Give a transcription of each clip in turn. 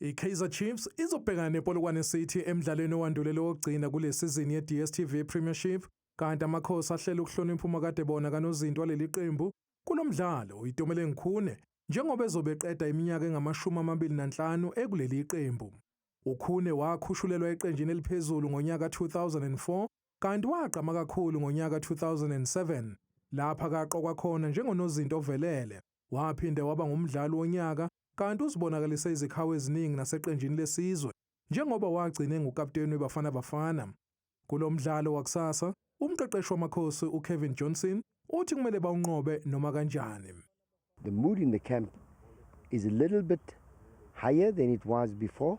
I-Kaizer Chiefs izobhekana nePolokwane City emdlalweni owandulele wokugcina kule sizini ye-DStv Premiership, kanti amakhosi ahlela ukuhlonipha umakade bona kanozinto waleli qembu kulo mdlalo uyitomele ngikhune njengoba ezobeqeda iminyaka engama-25 ekuleli qembu. Ukhune wakhushulelwa eqenjini eliphezulu ngonyaka 2004 kanti wagqama kakhulu ngonyaka 2007 lapha kaqokwa khona njengonozinto ovelele. Waphinde waba ngumdlali wonyaka kanti uzibonakalise izikhawu eziningi naseqenjini lesizwe njengoba wagcina engukapteni weBafana Bafana. Kulo mdlalo wakusasa umqeqeshi wamakhosi uKevin Johnson uthi kumele bawunqobe noma kanjani. The mood in the camp is a little bit higher than it was before.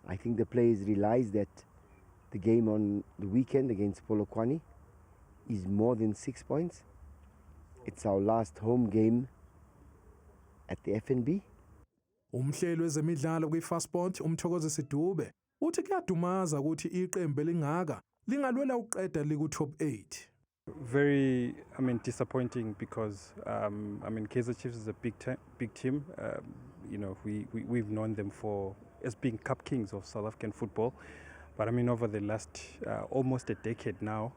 I think the players realize that the game on the weekend against Polokwane is more than 6 points. It's our last home game at the FNB. Umhleli wezemidlalo kwiFastPort uMthokozi Sidube uthi kuyadumaza ukuthi iqembu elingaka lingalwela ukuqeda liku top 8. Very, disappointing because Kaizer Chiefs is a big team. We've known them as being cup kings of South African football. But over the last almost a decade now,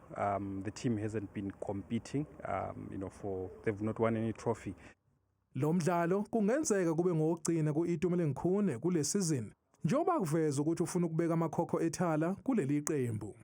the team hasn't been competing. They've not won any trophy. Lo mdlalo kungenzeka kube ngokugcina ku-Itumele Ngikhune kule season njengoba kuveza ukuthi ufuna ukubeka amakhokho ethala kuleli qembu.